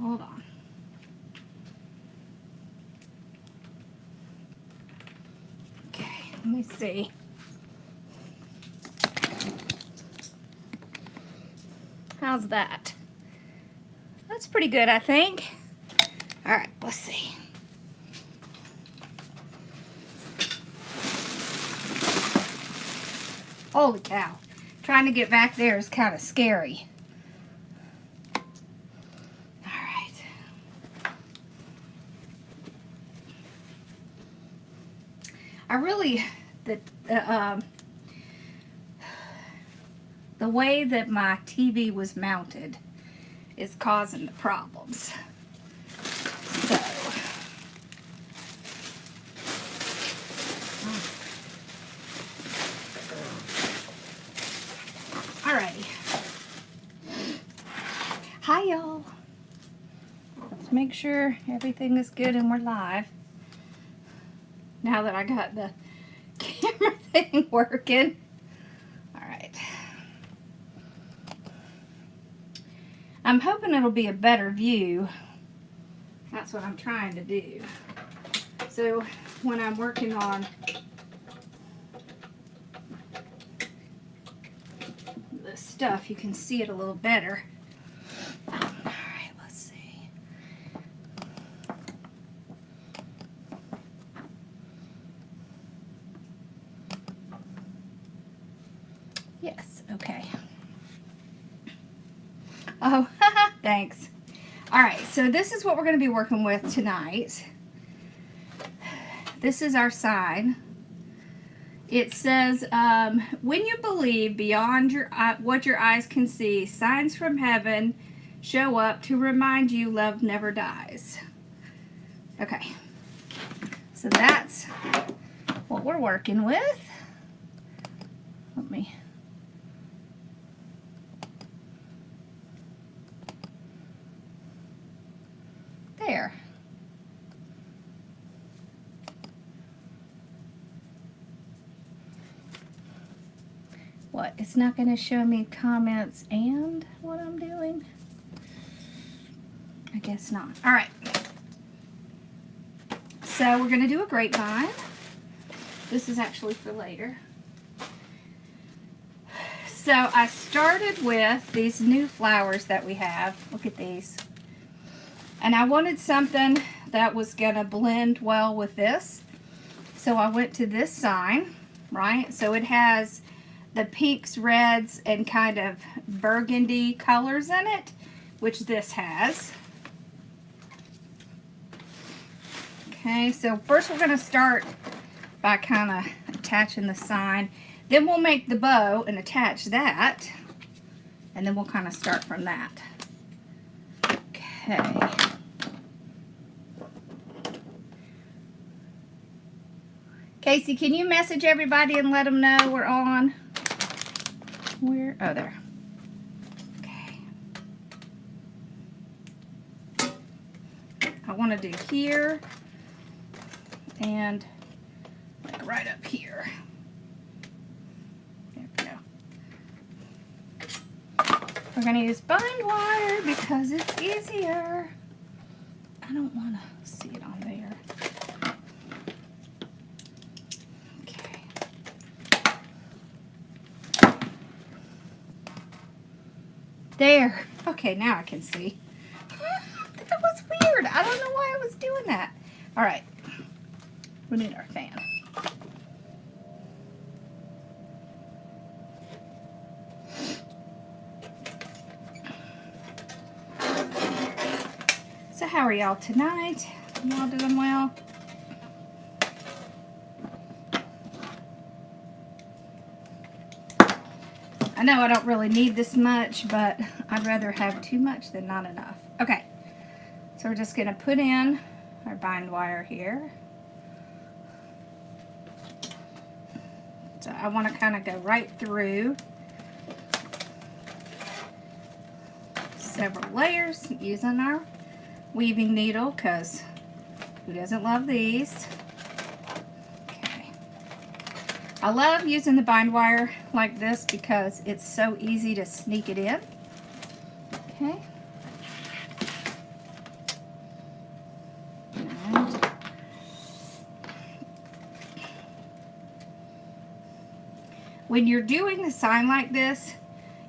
Hold on. Okay, let me see. How's that? That's pretty good, I think. All right, let's see. Holy cow. Trying to get back there is kind of scary. All right. I really, the way that my TV was mounted is causing the problems. So, alrighty. Hi y'all. Let's make sure everything is good and we're live. Now that I got the camera thing working. Alright. I'm hoping it'll be a better view. That's what I'm trying to do. So when I'm working on the stuff, you can see it a little better. Alright, let's see. Yes, okay. Oh, thanks. Alright, so this is what we're going to be working with tonight. This is our sign. It says, when you believe beyond what your eyes can see, signs from heaven show up to remind you love never dies. Okay, so that's what we're working with. Let me... There. What? It's not going to show me comments and what I'm doing? I guess not. All right. So we're going to do a grapevine. This is actually for later. So I started with these new flowers that we have. Look at these. And I wanted something that was going to blend well with this. So I went to this sign, right? So it has the pinks, reds, and kind of burgundy colors in it, which this has. Okay, so first we're going to start by kind of attaching the sign. Then we'll make the bow and attach that. And then we'll kind of start from that. Okay. Casey, can you message everybody and let them know we're on? Where? Oh, there. Okay. I want to do here and like right up here. There we go. We're going to use bind wire because it's easier. I don't want to see it on there. There. Okay, now I can see. That was weird. I don't know why I was doing that. All right. We need our fan. So how are y'all tonight? Y'all doing well? I know I don't really need this much, but I'd rather have too much than not enough. Okay, so we're just going to put in our bind wire here. So I want to kind of go right through several layers using our weaving needle, because who doesn't love these? I love using the bind wire like this because it's so easy to sneak it in. Okay. when you're doing a sign like this,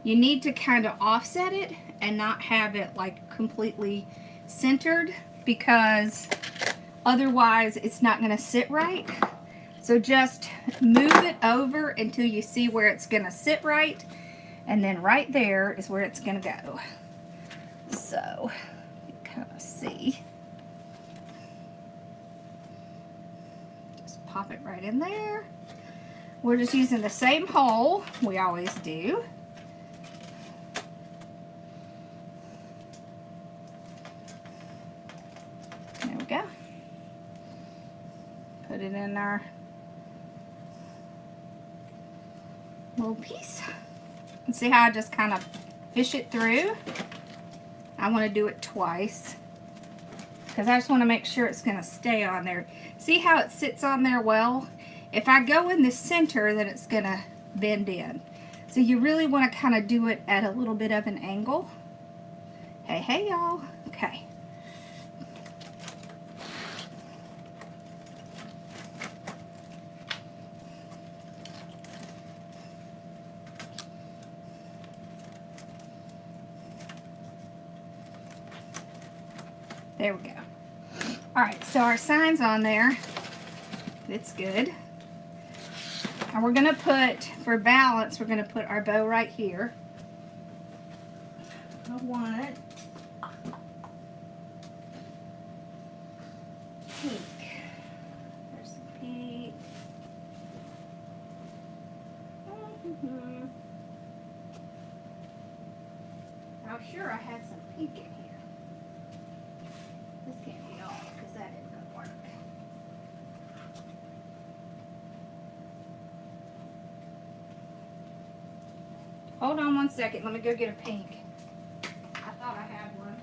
you need to kind of offset it and not have it like completely centered, because otherwise it's not going to sit right. So just move it over until you see where it's going to sit right, and then right there is where it's going to go. So you kind of see. Just pop it right in there. We're just using the same hole we always do. There we go. Put it in our little piece. And see how I just kind of fish it through? I want to do it twice, because I just want to make sure it's going to stay on there. See how it sits on there well? If I go in the center, then it's going to bend in. So you really want to kind of do it at a little bit of an angle. Hey, y'all. Okay. There we go. All right, so our sign's on there. It's good. And we're gonna put, for balance, we're gonna put our bow right here. I want it pink. There's some pink. I'm sure I had some pink in here. This can't be all, because that isn't going to work. Hold on one second. Let me go get a pink. I thought I had one.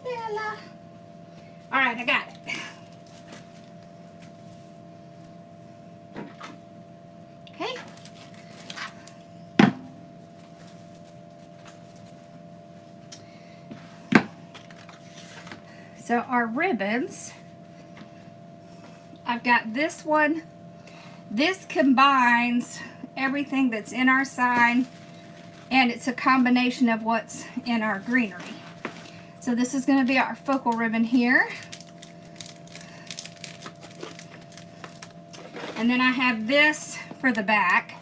Bella. All right, I got it. Okay. So our ribbons, I've got this one. This combines everything that's in our sign, and it's a combination of what's in our greenery. So this is going to be our focal ribbon here. And then I have this for the back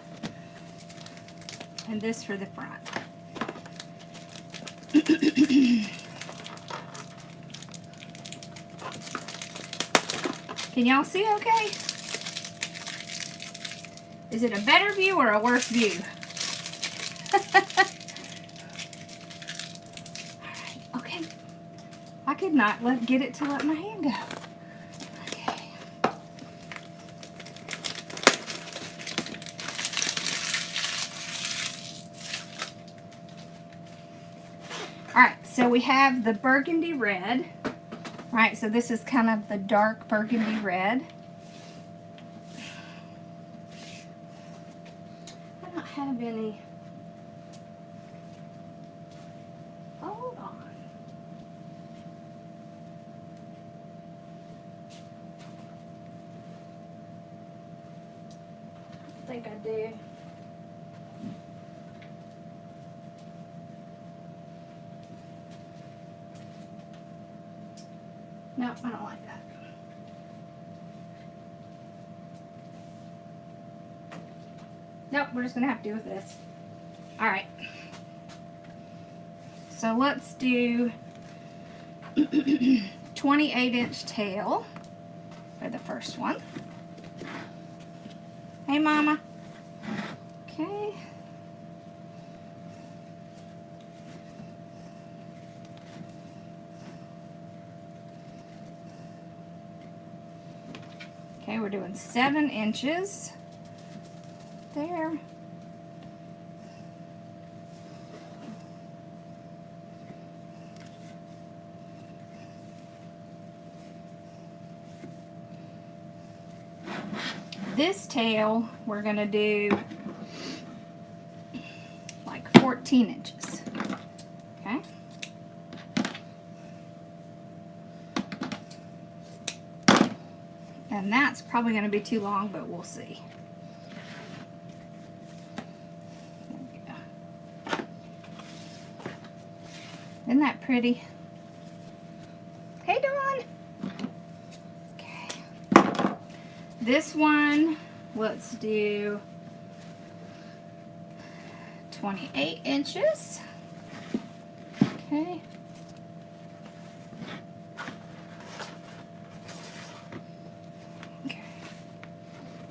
and this for the front. Can y'all see okay? Is it a better view or a worse view? I could not get it to let my hand go. Okay. Alright, so we have the burgundy red. Alright, so this is kind of the dark burgundy red. I don't have any. Hold on. I think I do. No, I don't like that. Nope, we're just gonna have to do with this. All right. So let's do 28-inch tail. for the first one. Hey, Mama. Okay. Okay, we're doing 7 inches there. This tail, we're going to do like 14 inches. Okay. And that's probably going to be too long, but we'll see. There we go. Isn't that pretty? Hey, Dawn. Okay. This one, let's do 28 inches. Okay.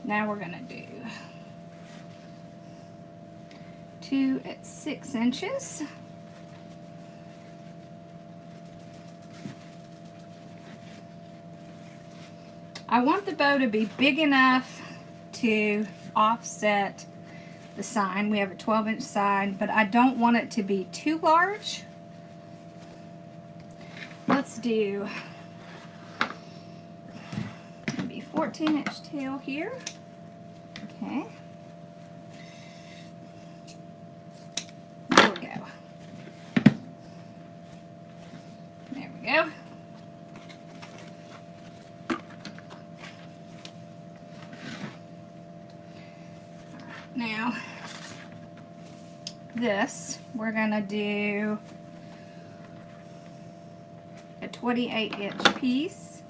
Now we're going to do 2 at 6 inches. I want the bow to be big enough to offset the sign. We have a 12-inch sign, but I don't want it to be too large. Let's do maybe 14-inch tail here. Okay. There we go. There we go. Now, this, we're going to do a 28-inch piece.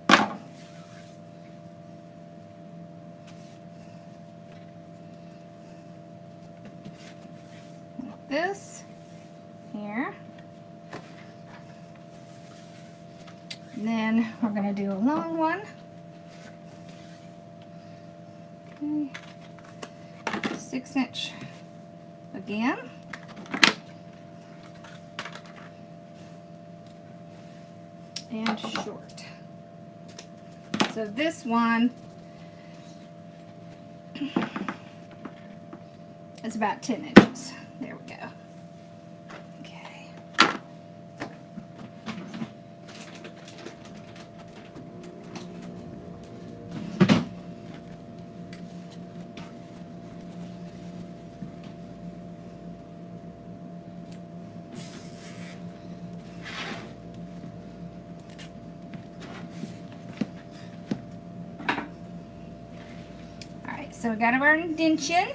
Like this, here. And then we're going to do a long one. Okay. 6-inch again. And short. So this one is about 10 inches. There we go. Okay. So we got our indention.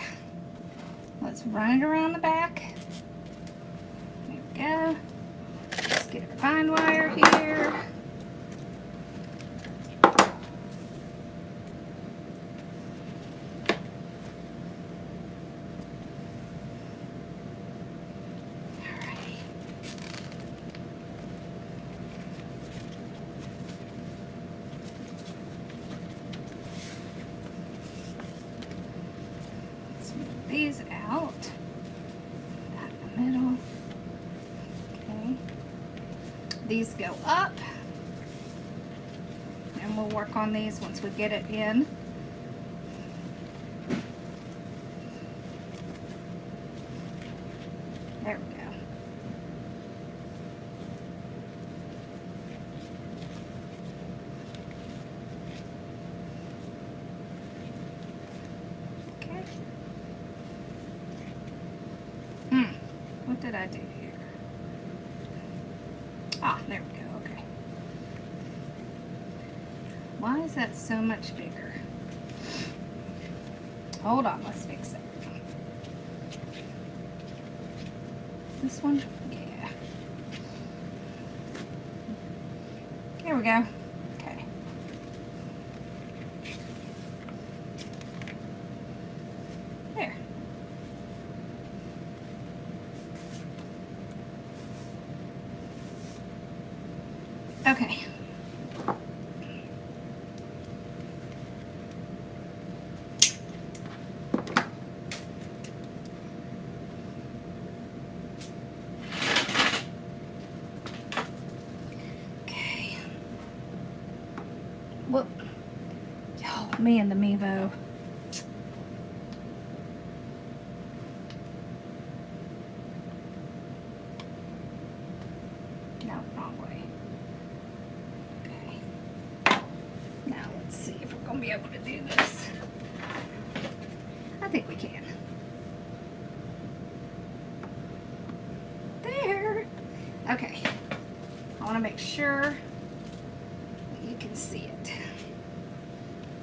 Let's run it around the back. There we go. Let's get our fine wire here. Alrighty. These out in the middle. Okay, these go up, and we'll work on these once we get it in. There we go. What did I do here? Ah, there we go, okay. Why is that so much bigger? Hold on, let's fix that. This one? Yeah. There we go. Okay. There. Okay. Me and the Mevo. No, wrong way. Okay. Now let's see if we're going to be able to do this. I think we can. There. Okay. I want to make sure that you can see it.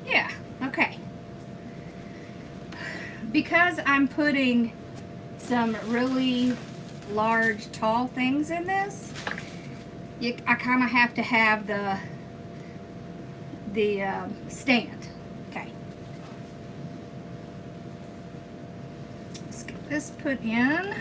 Yeah, okay. Because I'm putting some really large, tall things in this, I kind of have to have the stand. Okay. Let's get this put in.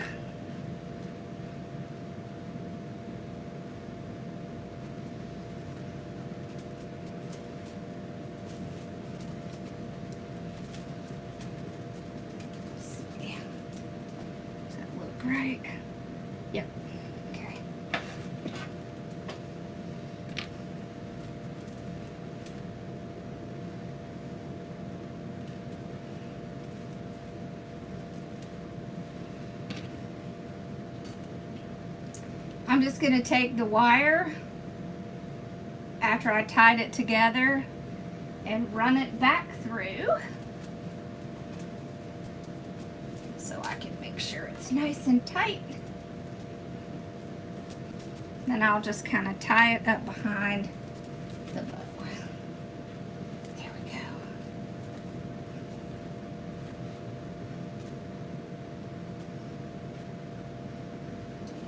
Right. Yep. Okay. I'm just going to take the wire after I tied it together and run it back through so I can make sure it's nice and tight. Then I'll just kind of tie it up behind the bow. There we go.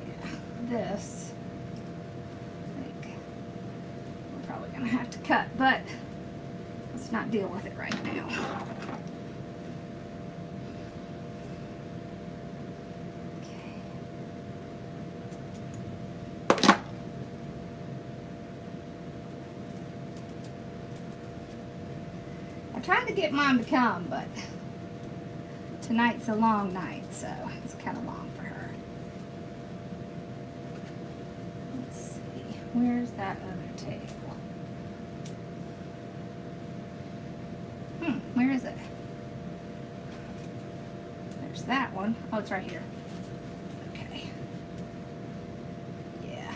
Yeah, this, I think we're probably going to have to cut, but let's not deal with it right now. I tried to get mine to come, but tonight's a long night, so it's kind of long for her. Let's see, where's that other tail? Where is it? There's that one. Oh, it's right here. Okay. Yeah,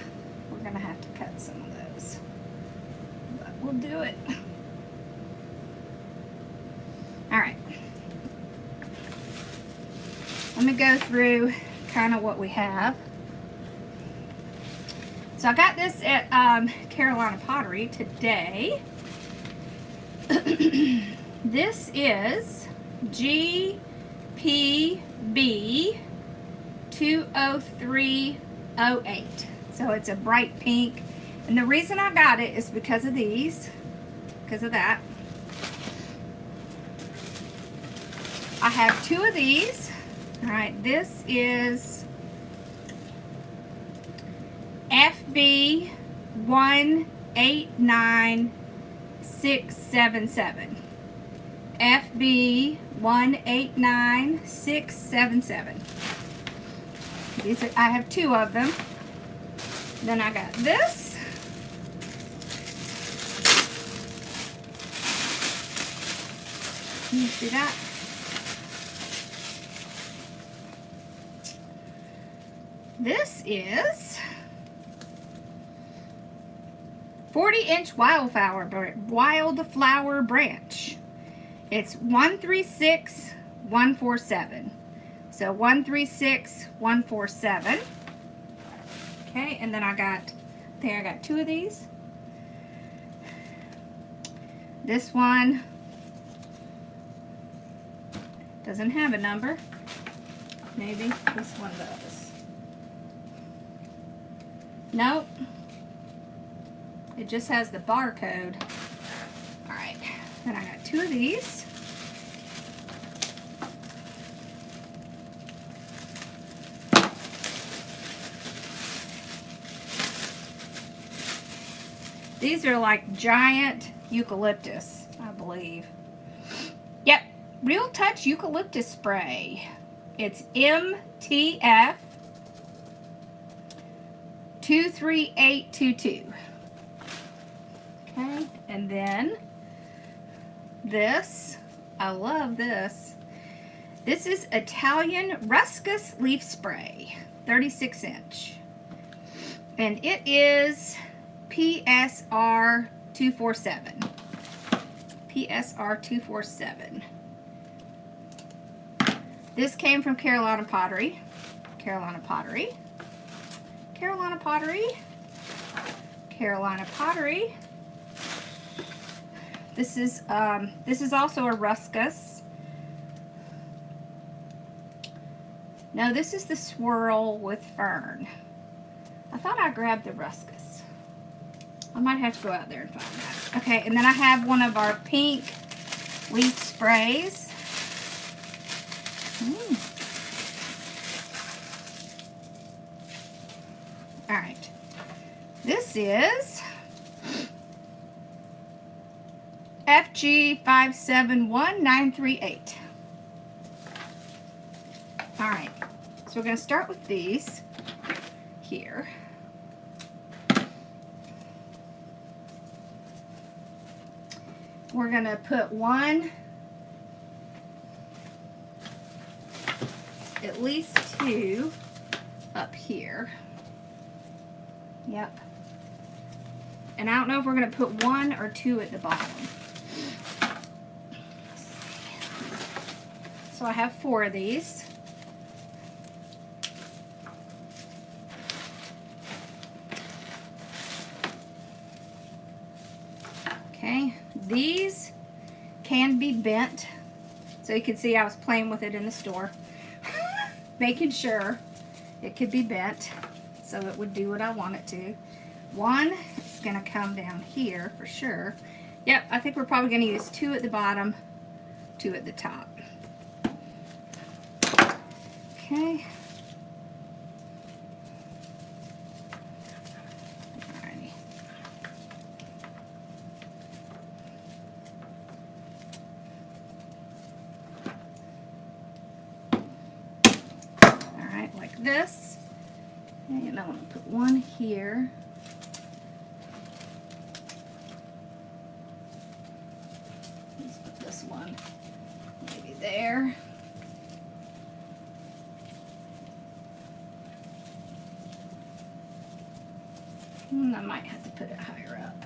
we're gonna have to cut some of those, but we'll do it. Alright, let me go through kind of what we have. So I got this at Carolina Pottery today. This is GPB 20308. So it's a bright pink. And the reason I got it is because of these, because of that. I have two of these. All right, this is FB 189677. FB 189677. These are, I have two of them. Then I got this. Can you see that? This is 40-inch wildflower branch. It's 136147. So 136147. Okay, and then I got two of these. This one doesn't have a number. Maybe this one does. Nope. It just has the barcode. Alright, then I got two of these. These are like giant eucalyptus, I believe. Yep, Real Touch Eucalyptus Spray. It's MTF 23822. Okay, and then this. I love this. This is Italian Ruscus Leaf Spray, 36 inch. And it is PSR 247. PSR 247. This came from Carolina Pottery. Carolina Pottery. Carolina Pottery. Carolina Pottery. This is also a Ruscus. No, this is the swirl with fern. I thought I grabbed the Ruscus. I might have to go out there and find that. Okay, and then I have one of our pink leaf sprays. All right. This is FG571938. All right. So we're going to start with these here. We're going to put one, at least two up here. Yep. And I don't know if we're going to put one or two at the bottom. So I have 4 of these. Okay, these can be bent. So you can see I was playing with it in the store. Making sure it could be bent so it would do what I want it to. One is going to come down here for sure. Yep, I think we're probably going to use 2 at the bottom, 2 at the top. Okay. Alrighty. Alright, like this. And I'm going to put one here. Let's put this one maybe there. I might have to put it higher up.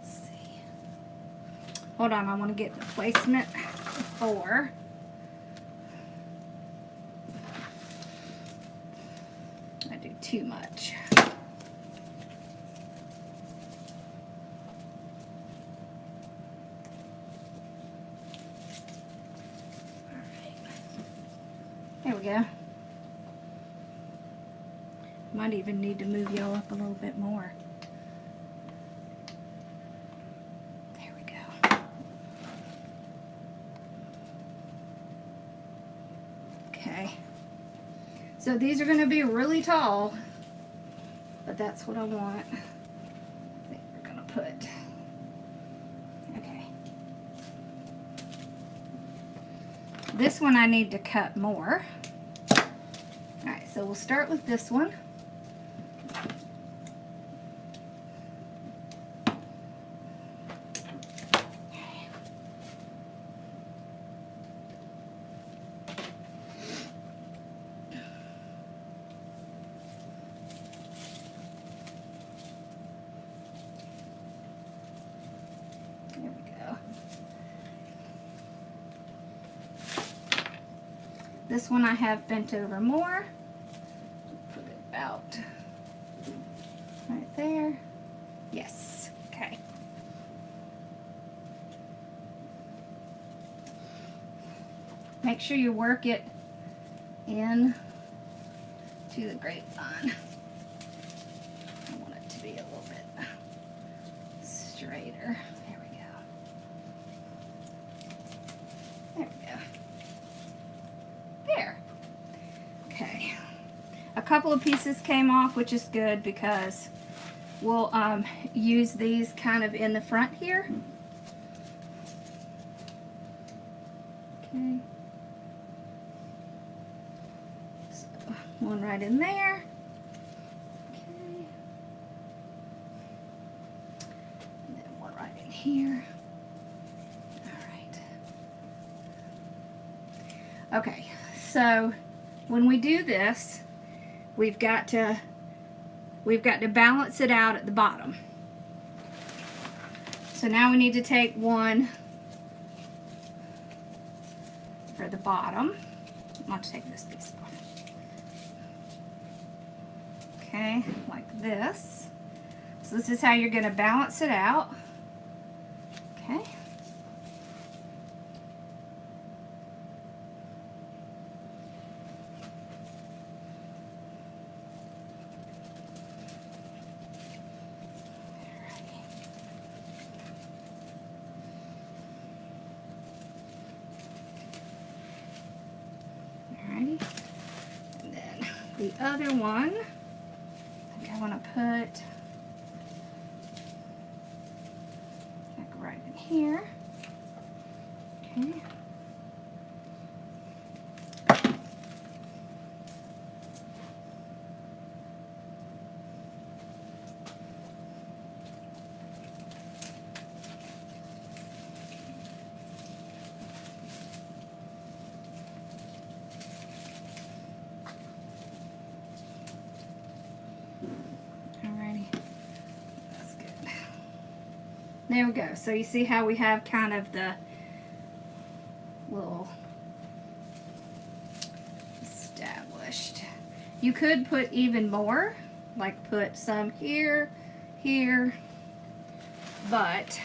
Let's see. Hold on, I want to get the placement before. I do too much. There we go. Might even need to move y'all up a little bit more. There we go. Okay. So these are going to be really tall, but that's what I want. I think we're going to put. Okay. This one I need to cut more. Alright, so we'll start with this one. There we go. This one I have bent over more. Put it about right there. Yes. Okay. Make sure you work it in to the grapevine. I want it to be a little bit straighter. There we go. There we go. There. Okay. A couple of pieces came off, which is good because we'll use these kind of in the front here. Okay. So one right in there. Okay. And then one right in here. All right. Okay, so when we do this, we've got to balance it out at the bottom. So now we need to take one for the bottom. I want to take this piece off. Okay, like this. So this is how you're going to balance it out. Okay. Alrighty. And then the other one, I think I want to put right in here. Okay. Alrighty. That's good. There we go. So you see how we have kind of the little established. You could put even more, like put some here, here, but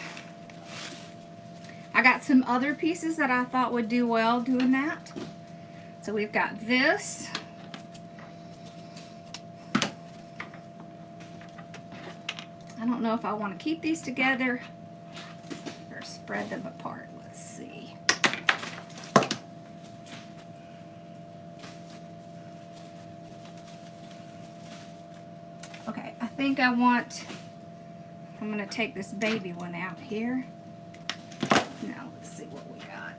I got some other pieces that I thought would do well doing that. So we've got this. I don't know if I want to keep these together or spread them apart. Let's see. Okay, I think I'm going to take this baby one out here. Now, let's see what we got.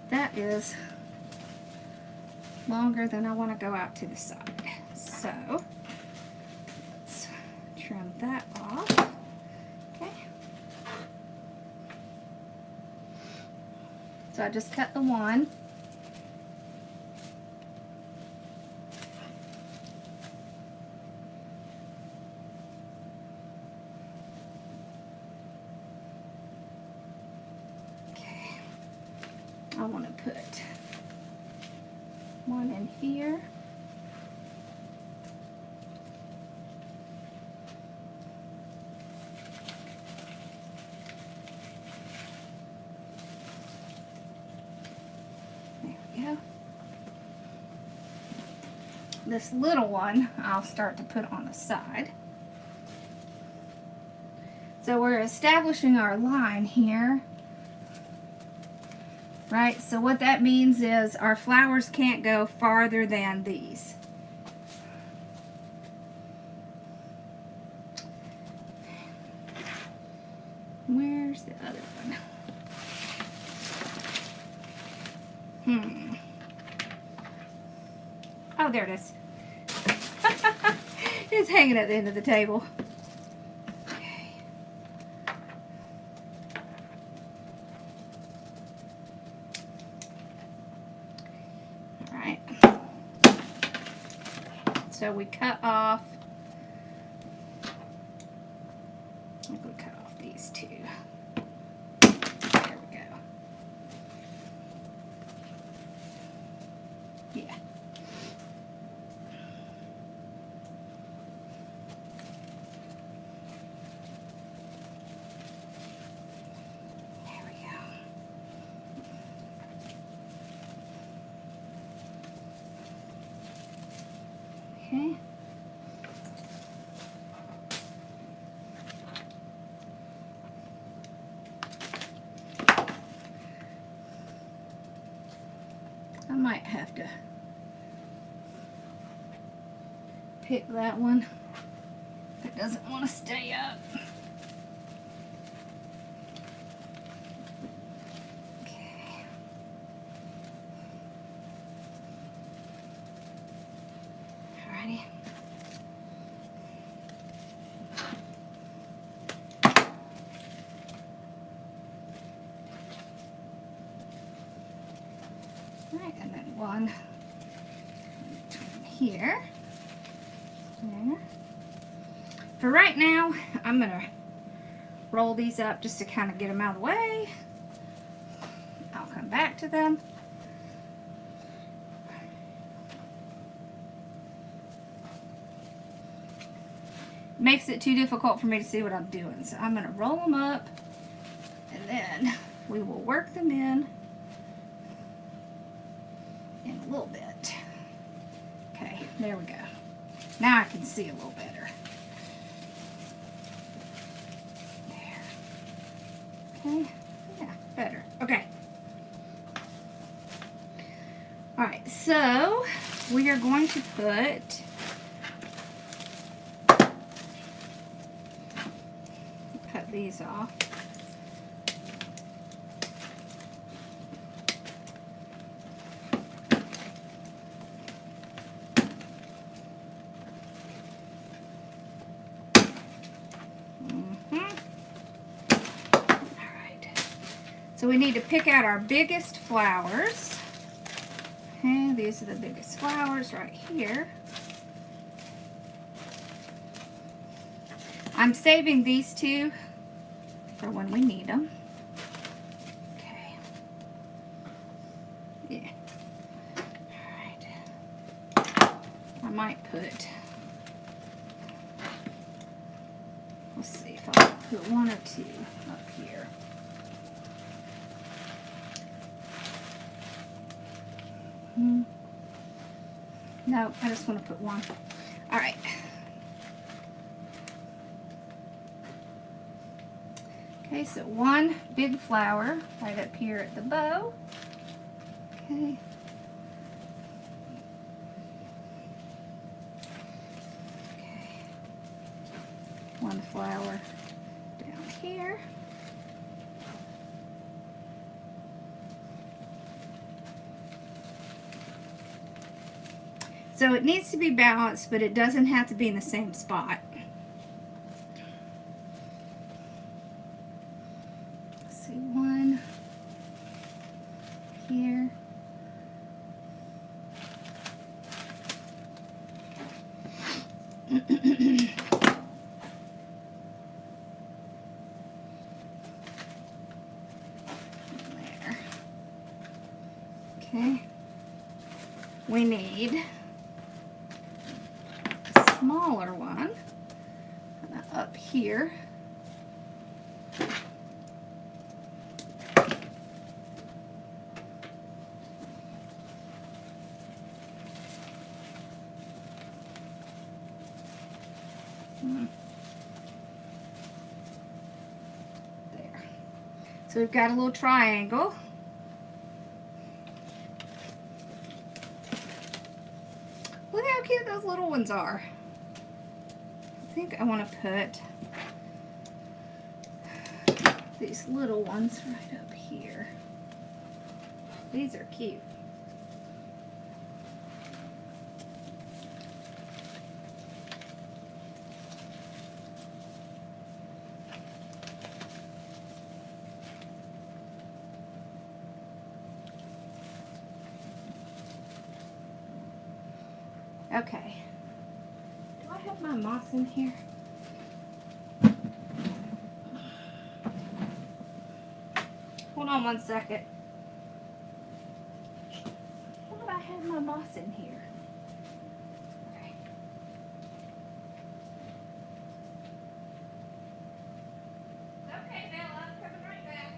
That is longer than I want to go out to the side. So let's trim that off. Okay. So I just cut the one. Okay. I want to put one in here. There we go. This little one I'll start to put on the side. So we're establishing our line here. Right, so what that means is our flowers can't go farther than these. Where's the other one? Oh, there it is. It's hanging at the end of the table. So we cut off, I'm going to cut off these two. There we go. Yeah. There we go. Okay. I might have to pick that one if it doesn't want to stay up. here. There. For right now, I'm going to roll these up just to kind of get them out of the way. I'll come back to them. Makes it too difficult for me to see what I'm doing. So I'm going to roll them up and then we will work them in a little bit. Okay, there we go. Now I can see a little better. There. Okay, yeah, better. Okay. All right, so we are going to put cut these off. So we need to pick out our biggest flowers. Okay, these are the biggest flowers right here. I'm saving these two for when we need them. Okay. Yeah. Alright. I might put, let's see if I'll put one or two up here. No, I just want to put one. All right. Okay, so one big flower right up here at the bow. Okay. Okay. One flower down here. So it needs to be balanced, but it doesn't have to be in the same spot. Let's see, one here. There. Okay. We need smaller one up here. There. So we've got a little triangle. Look how cute those little ones are. I think I want to put these little ones right up here. These are cute. Okay. Do I have my moss in here? Hold on one second. Thought I had my moss in here. Okay. Okay, Bella, I'm coming right back.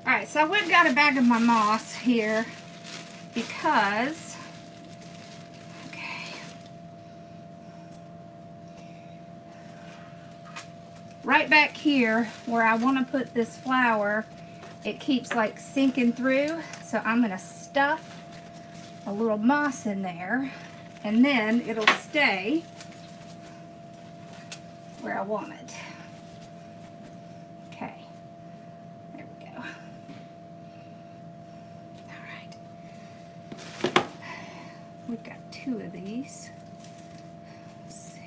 Alright, so we've got a bag of my moss here because, okay, right back here where I want to put this flower, it keeps like sinking through. So I'm going to stuff a little moss in there, and then it'll stay where I want it. Okay, there we go. All right, we've got 2 of these. Let's see,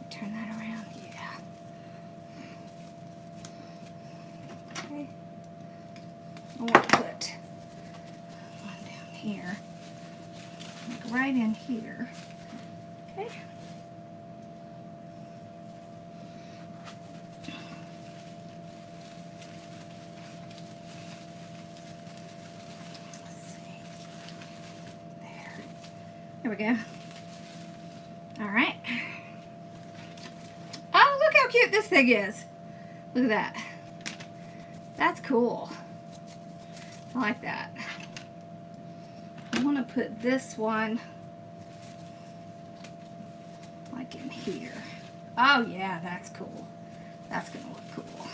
turn that around. Yeah. Okay, I want to put one down here, like right in here. Okay. There we go. All right. Oh, look how cute this thing is. Look at that. That's cool. I like that. I want to put this one like in here. Oh yeah, that's cool. That's gonna look cool.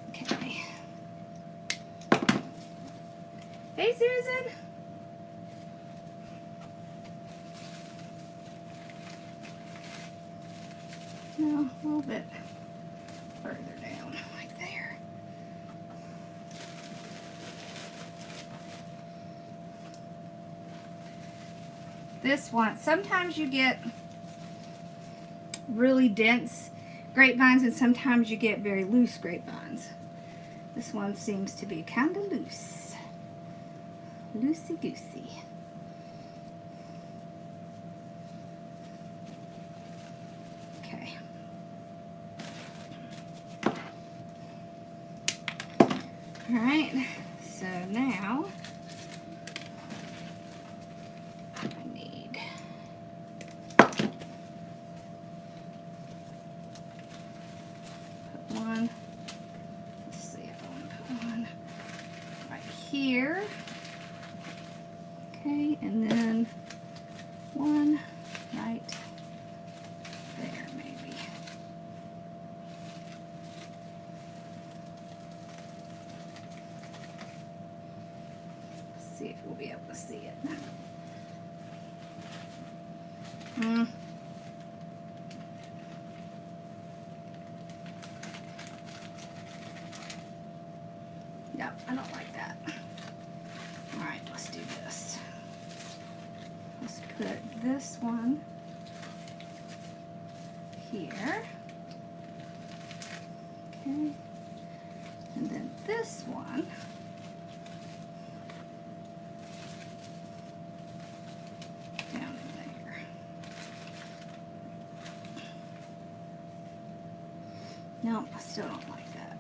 Okay. Hey, Susan. No, a little bit further down, like there. This one, sometimes you get really dense grapevines and sometimes you get very loose grapevines. This one seems to be kind of loose. Loosey-goosey. Okay. All right, so now I need put one. Let's see if I want to put one right here. Okay, and then one right there, maybe. Let's see if we'll be able to see it. No, I don't like that. All right, let's do this. Let's put this one here. Okay. And then this one down in there. No, I still don't like that.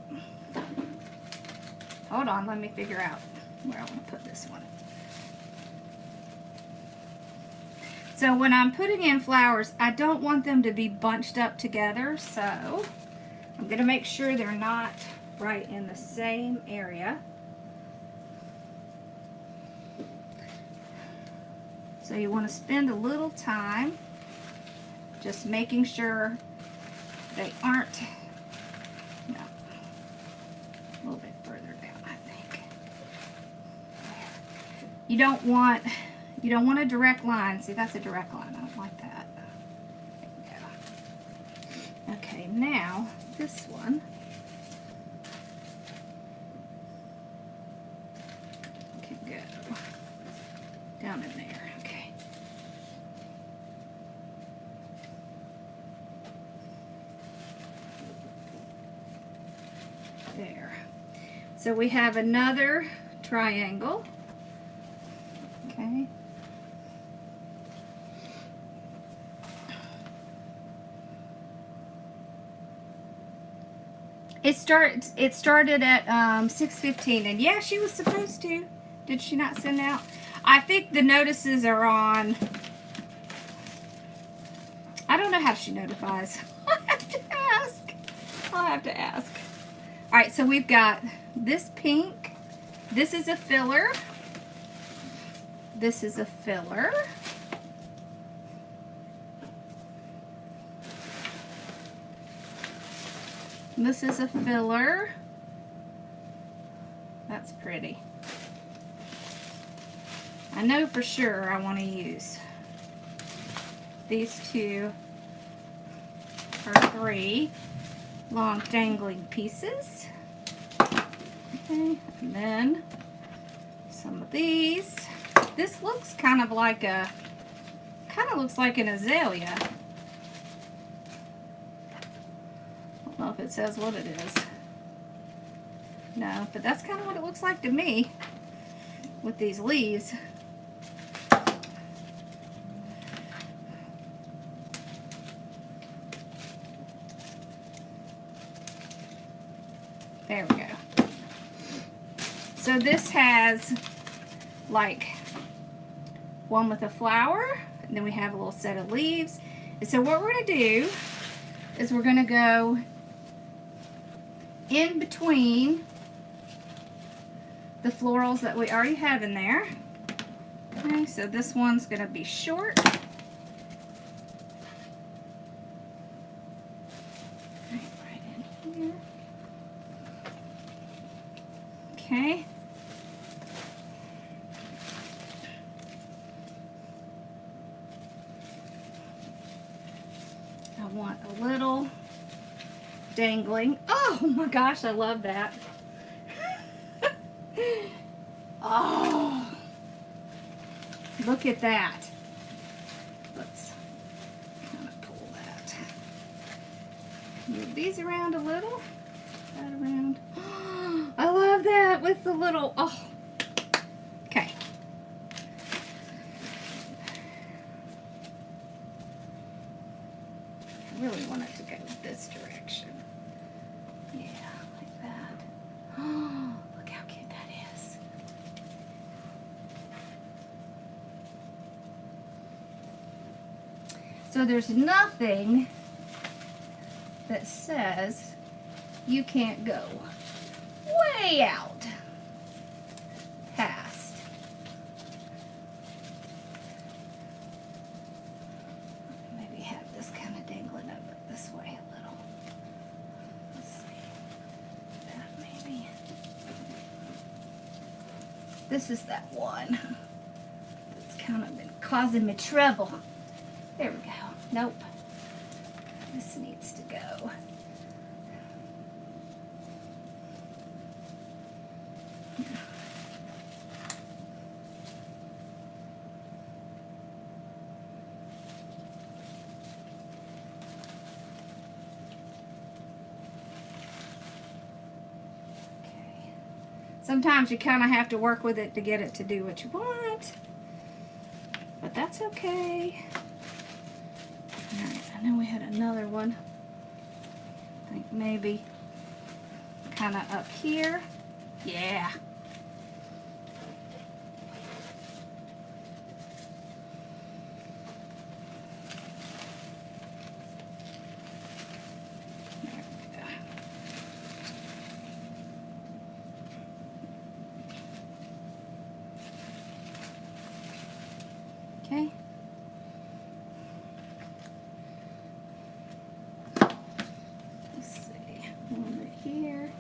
Hold on, let me figure out where I want to put this one. So when I'm putting in flowers, I don't want them to be bunched up together, so I'm going to make sure they're not right in the same area. So you want to spend a little time just making sure they aren't, no, a little bit further down, I think. You don't want a direct line. See, that's a direct line. I don't like that. There we go. Okay, now this one. Can go down in there. Okay. There. So we have another triangle. Okay. It started at 6:15, and yeah, she was supposed to. Did she not send out? I think the notices are on. I don't know how she notifies. I'll have to ask. I'll have to ask. All right, so we've got this pink. This is a filler. This is a filler. This is a filler. That's pretty. I know for sure I want to use these 2 or 3 long dangling pieces. Okay, and then some of these. This looks kind of like a, looks like an azalea. I don't know if it says what it is. No, but that's kind of what it looks like to me with these leaves. There we go. So this has like one with a flower, and then we have a little set of leaves. And so what we're going to do is we're going to go in between the florals that we already have in there. Okay, so this one's going to be short. Right in here. Okay. I want a little dangling. Oh my gosh, I love that. Oh, look at that. Let's kind of pull that. Move these around a little. That around. Oh, I love that with the little, oh. Okay. I really want it to go this direction. Yeah, like that. Oh, look how cute that is. So there's nothing that says you can't go way out past. Maybe have this kind of dangling over this way a little. Let's see. That maybe. This is that one that's kind of been causing me trouble. There we go. Nope. This needs to go. Sometimes you kind of have to work with it to get it to do what you want, but that's okay. All right, I know we had another one. I think maybe kind of up here. Yeah. Okay. Let's see, a little bit here.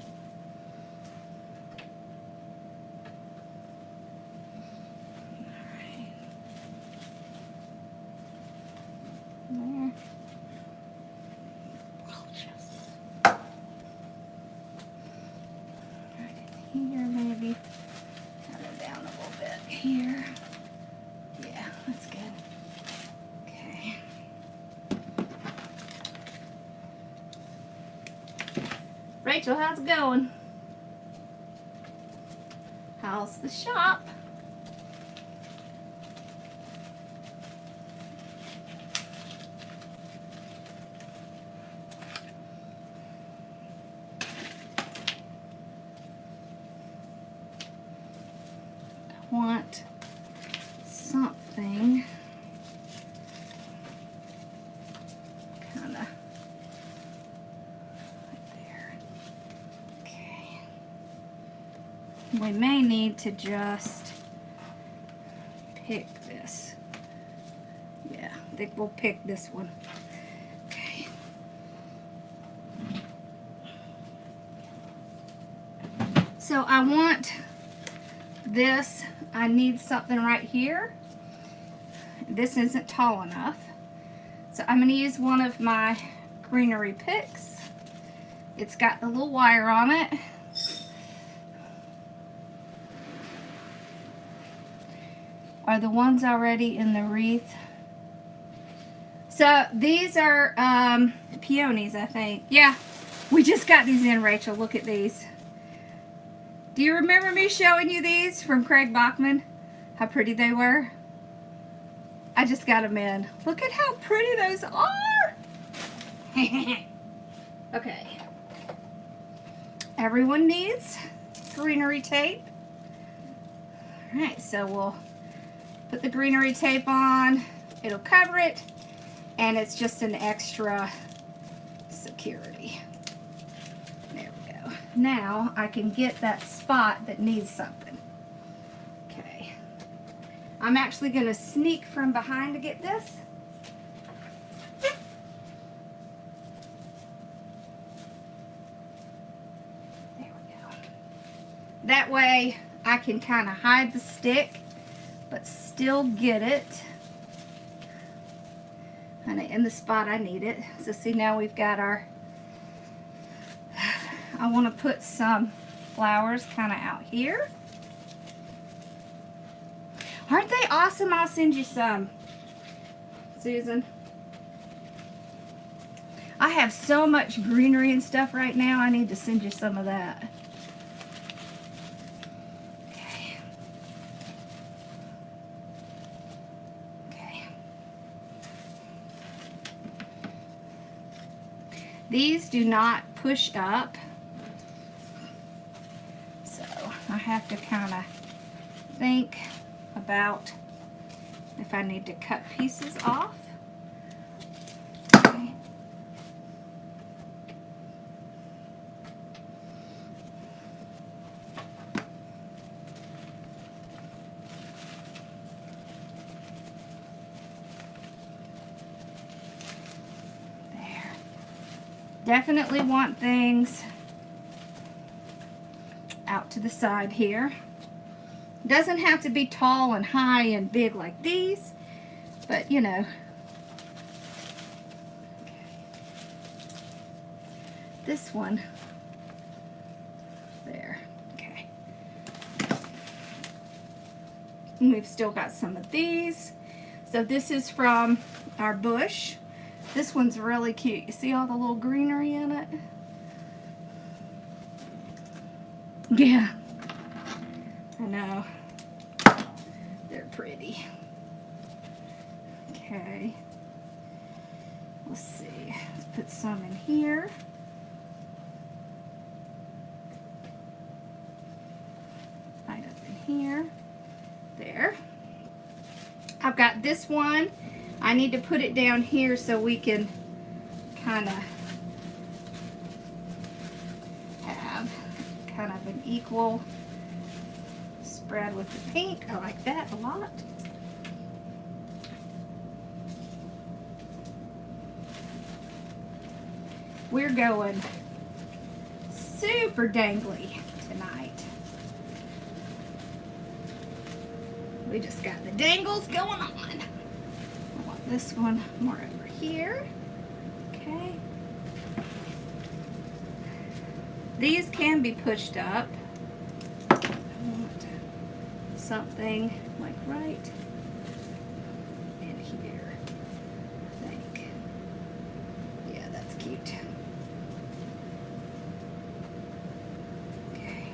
Alright. There. Right in here maybe. Kind of down a little bit here. Yeah, that's good. Okay. Rachel, how's it going? How's the shop? I want something kind of right there. Okay. We may need to just pick this. Yeah, I think we'll pick this one. Okay. So I want this, I need something right here. This isn't tall enough. So I'm going to use one of my greenery picks. It's got the little wire on it. Are the ones already in the wreath? So these are peonies, I think. Yeah, we just got these in, Rachel. Look at these. Do you remember me showing you these from Craig Bachman? How pretty they were? I just got them in. Look at how pretty those are. Okay. Everyone needs greenery tape. All right, so we'll put the greenery tape on. It'll cover it, and it's just an extra security. There we go. Now I can get that spot that needs something. Okay. I'm actually going to sneak from behind to get this. There we go. That way I can kind of hide the stick, but still get it kind of in the spot I need it. So see, now we've got our, I want to put some flowers kind of out here. Aren't they awesome? I'll send you some, Susan. I have so much greenery and stuff right now. I need to send you some of that. Okay. Okay. These do not push up, so I have to kind of think about if I need to cut pieces off. Okay. There. Definitely want things out to the side here. Doesn't have to be tall and high and big like these, but you know. Okay. This one, there, okay. And we've still got some of these. So this is from our bush. This one's really cute. You see all the little greenery in it? Yeah. I know. They're pretty. Okay. Let's see. Let's put some in here. Right up in here. There. I've got this one. I need to put it down here so we can kind of have kind of an equal spread with the pink. I like that a lot. We're going super dangly tonight. We just got the dangles going on. I want this one more over here. Okay. These can be pushed up. I want something like right in here, I think. Yeah, that's cute. Okay.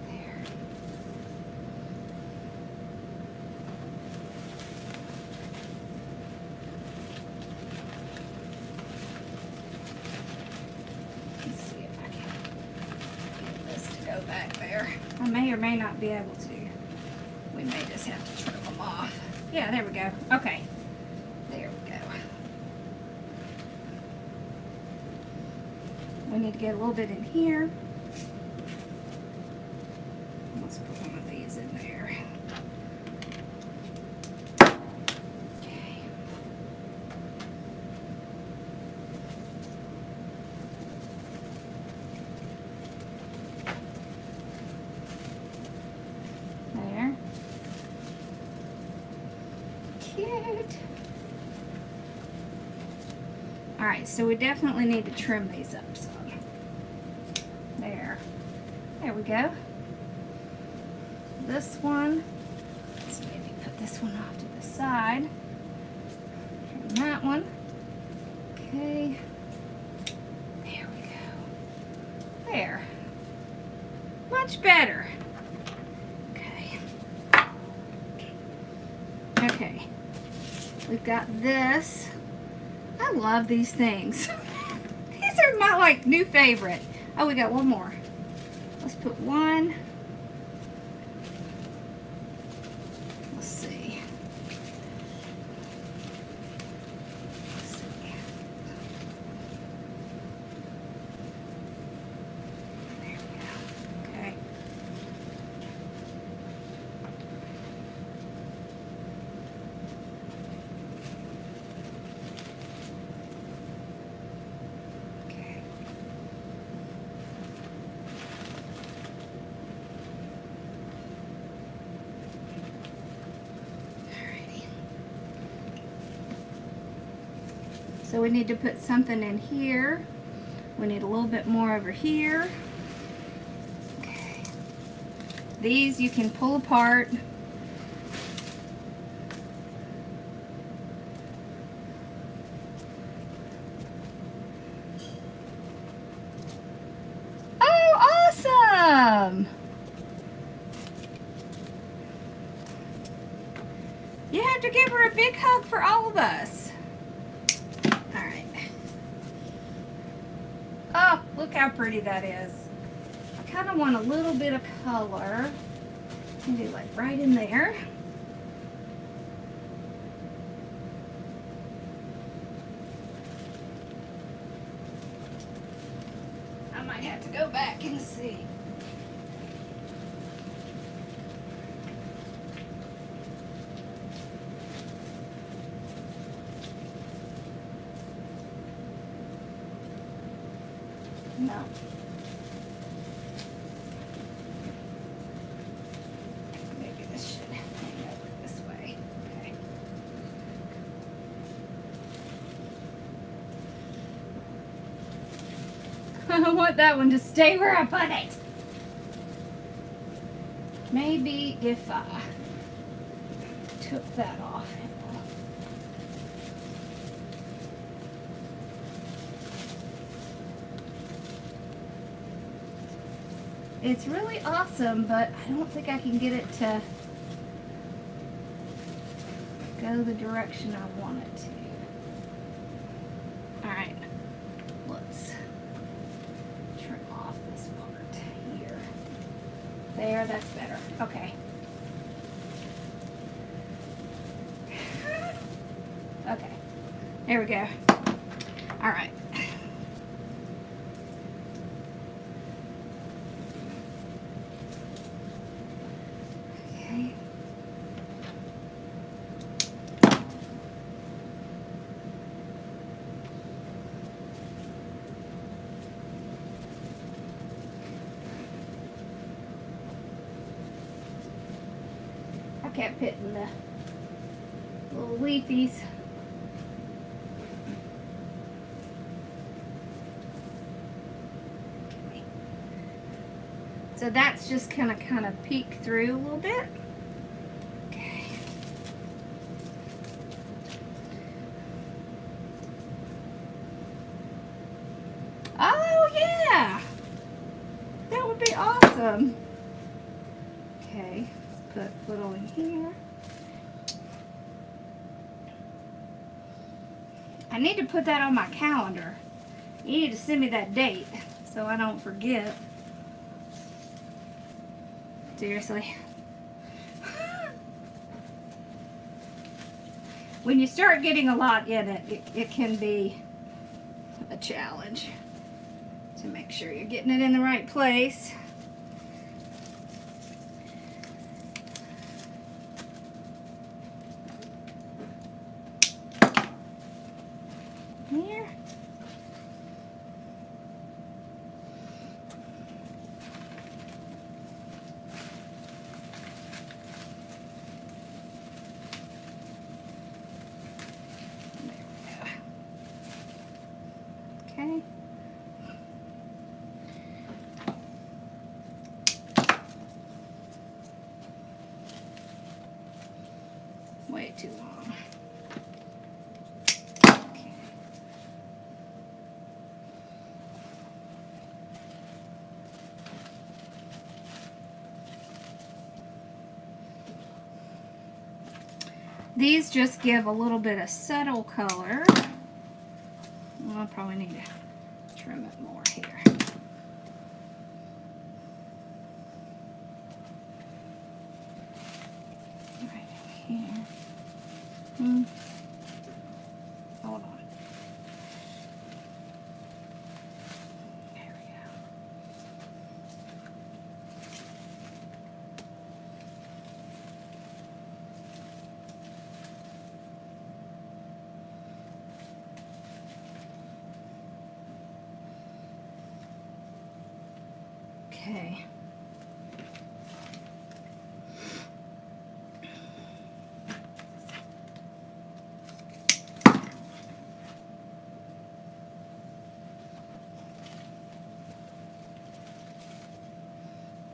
There. Let's see if I can get this to go back there. I may or may not be able to. We may just have to trim them off. Yeah, there we go. Okay. There we go. We need to get a little bit in here. Let's put one of these in there. Okay. cute. Alright, so we definitely need to trim these up some. There. There we go. This one, let's maybe put this one off to the side. Trim that one. Okay. There we go. There. Much better. Okay. Okay. We've got this. I love these things. These are my like new favorite. Oh, we got one more. Let's put one. Let's see. Let's see. There we go. Okay. So we need to put something in here. We need a little bit more over here. Okay. These you can pull apart. Oh, awesome! You have to give her a big hug for all of us. Oh, look how pretty that is. I kind of want a little bit of color. Maybe like right in there. I might have to go back and see. No. Maybe this should hang over this way. Okay. I want that one to stay where I put it. Maybe if I took that off. It's really awesome, but I don't think I can get it to go the direction I want it to. Alright, let's trim off this part here. There, that's better. Okay. Okay, there we go. Alright. Kept hitting the little leafies. So that's just gonna kind of peek through a little bit. Okay. Oh yeah, that would be awesome. Okay. Put little in here. I need to put that on my calendar. You need to send me that date so I don't forget. Seriously. When you start getting a lot in it, it can be a challenge to make sure you're getting it in the right place. Here. way too long. Okay. These just give a little bit of subtle color. Well, I probably need to trim it more here. Right here. Hold on. There we go. Okay.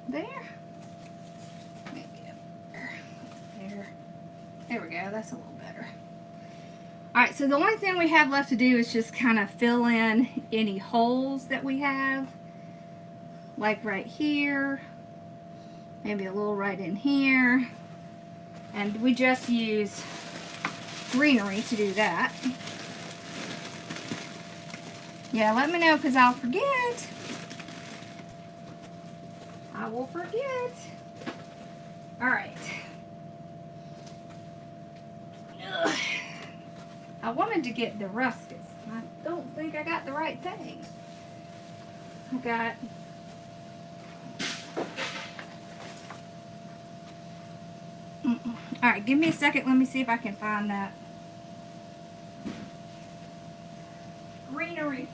There. Maybe there. There we go. That's a little better. Alright, so the only thing we have left to do is just kind of fill in any holes that we have. Like right here. Maybe a little right in here. And we just use greenery to do that. Yeah, let me know because I'll forget. I will forget. Alright. I wanted to get the ruscus. I don't think I got the right thing. I got... Alright, give me a second. Let me see if I can find that. Greenery.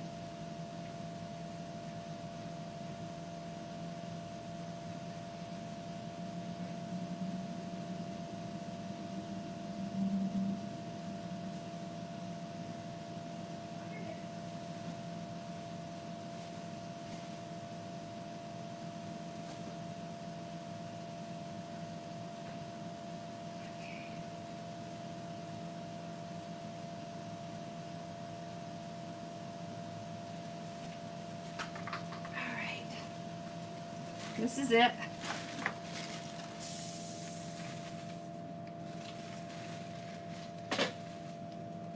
This is it.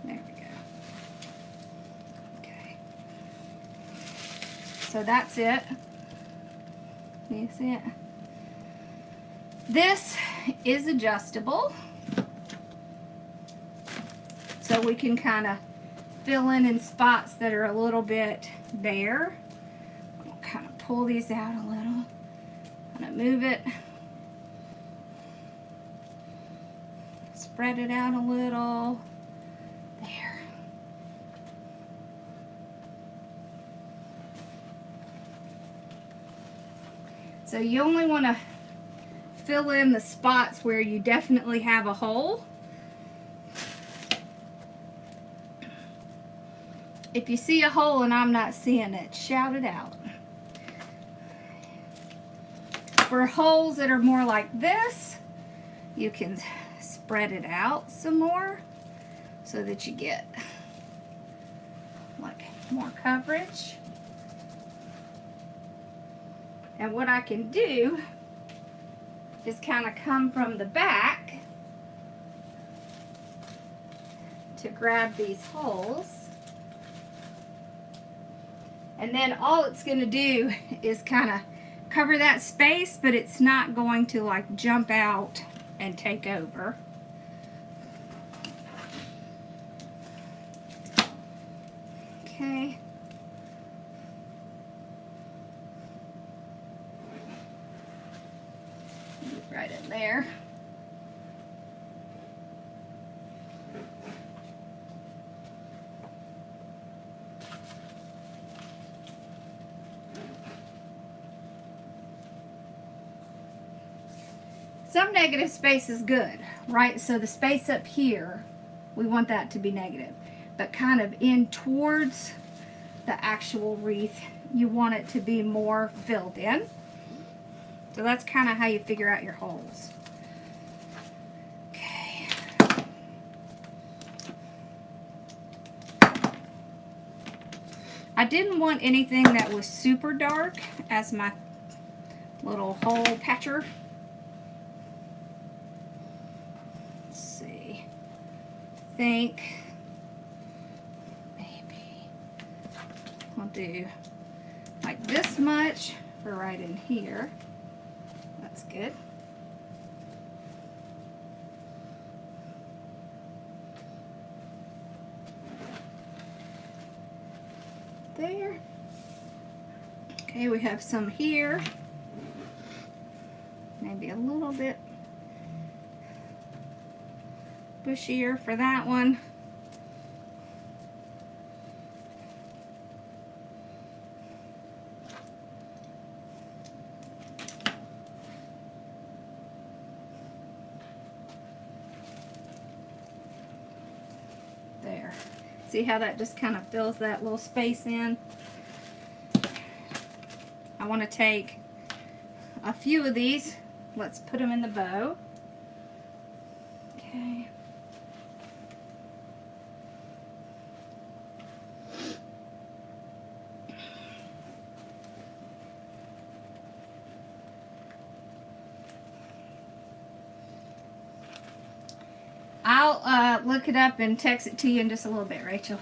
There we go. Okay. So that's it. You see it? This is adjustable. So we can kind of fill in spots that are a little bit bare. I'll kind of pull these out a little. Move it, spread it out a little, there. So you only want to fill in the spots where you definitely have a hole. If you see a hole and I'm not seeing it, shout it out. For holes that are more like this, you can spread it out some more so that you get like more coverage. And what I can do is kind of come from the back to grab these holes. And then all it's going to do is kind of cover that space, but it's not going to like jump out and take over. Okay. Right in there. Some negative space is good, right? So the space up here, we want that to be negative. But kind of in towards the actual wreath, you want it to be more filled in. So that's kind of how you figure out your holes. Okay. I didn't want anything that was super dark as my little hole patcher. Let's see. I think maybe I'll do like this much for right in here. That's good. There. Okay, we have some here. Maybe a little bit bushier for that one. There. See how that just kind of fills that little space in? I want to take a few of these. Let's put them in the bow. Okay. I'll look it up and text it to you in just a little bit, Rachel.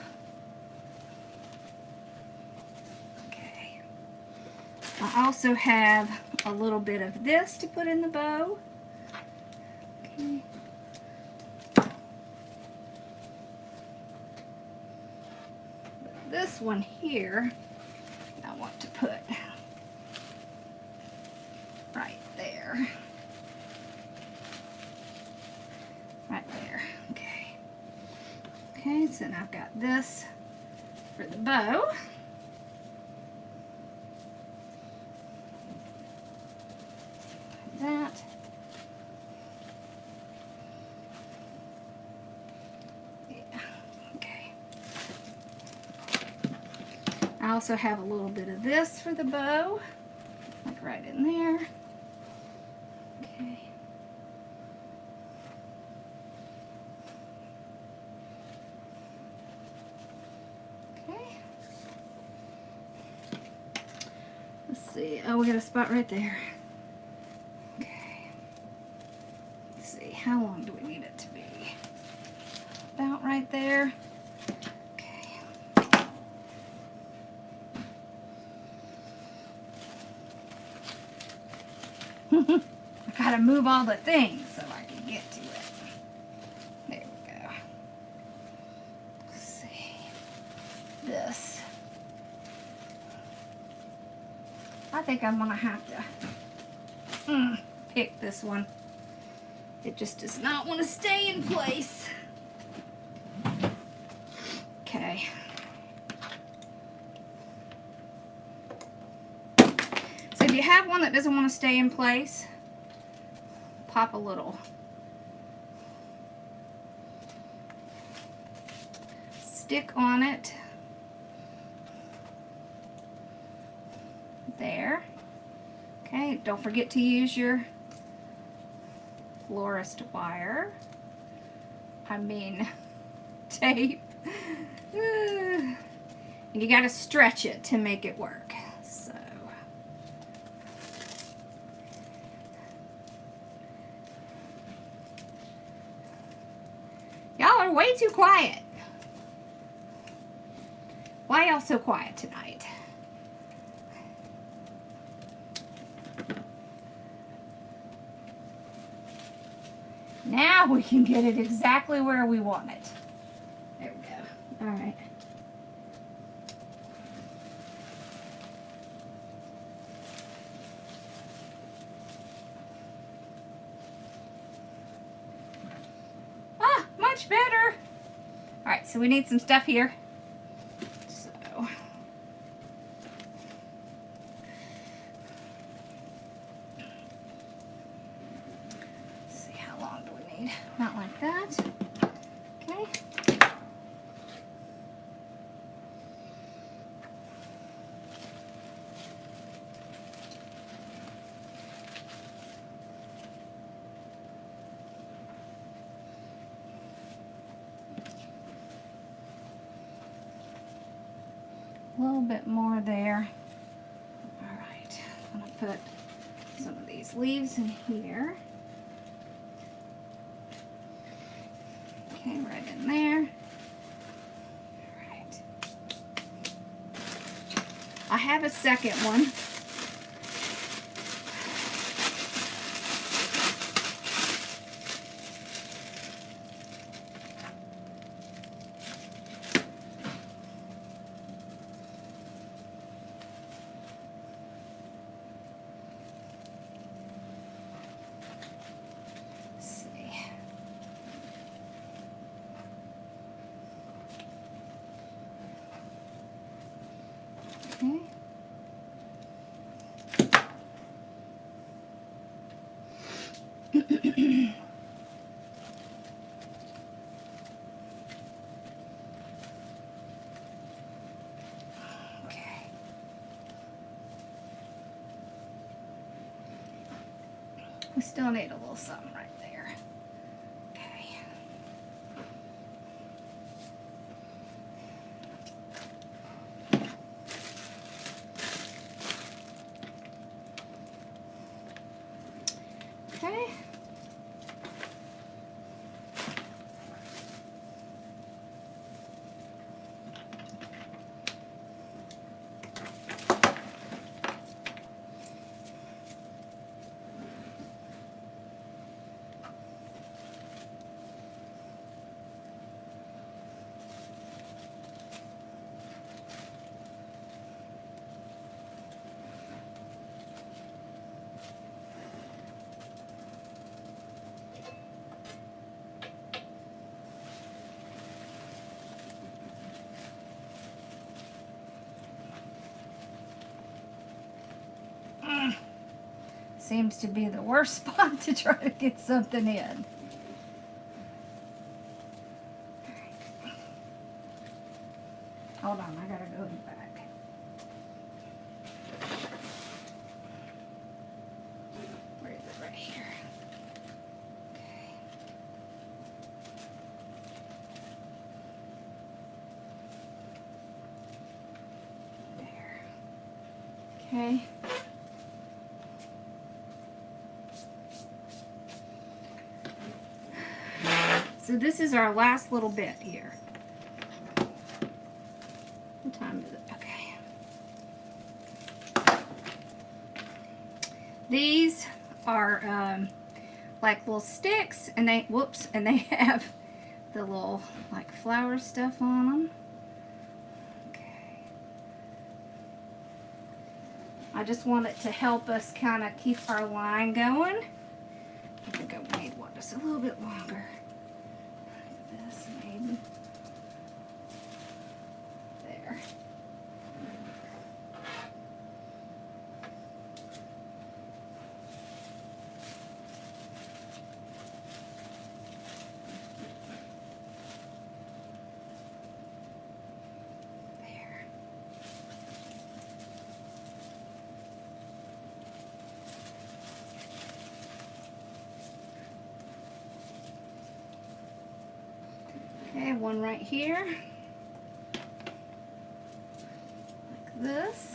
Okay. I also have a little bit of this to put in the bow. Okay. This one here, I want to put right there. Right there. Okay. Okay, so now I've got this for the bow. That. Yeah. Okay. I also have a little bit of this for the bow, like right in there. Okay. Okay. Let's see. Oh, we got a spot right there. How long do we need it to be? About right there. Okay. I gotta move all the things so I can get to it. There we go. Let's see. This. I think I'm gonna have to pick this one. It just does not want to stay in place. Okay. So if you have one that doesn't want to stay in place, pop a little stick on it. There. Okay, don't forget to use your florist wire. I mean tape. And you got to stretch it to make it work. So y'all are way too quiet. Why y'all so quiet tonight? Now we can get it exactly where we want it. There we go. All right. Ah, much better. All right, so we need some stuff here. So not like that. Okay. A little bit more there. All right, I'm gonna put some of these leaves in here. Okay, right in there. All right. I have a second one. Okay. Okay. We still need a little something right there. Okay. Okay. Seems to be the worst spot to try to get something in. Hold on, I gotta go in the back. Where is it? Right here. Okay. There. Okay. So this is our last little bit here. What time is it? Okay. These are like little sticks, and they have the little like flower stuff on them. Okay. I just want it to help us kind of keep our line going. I think I made one just a little bit longer. This maybe. There. Okay, one right here, like this.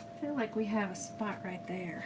I feel like we have a spot right there.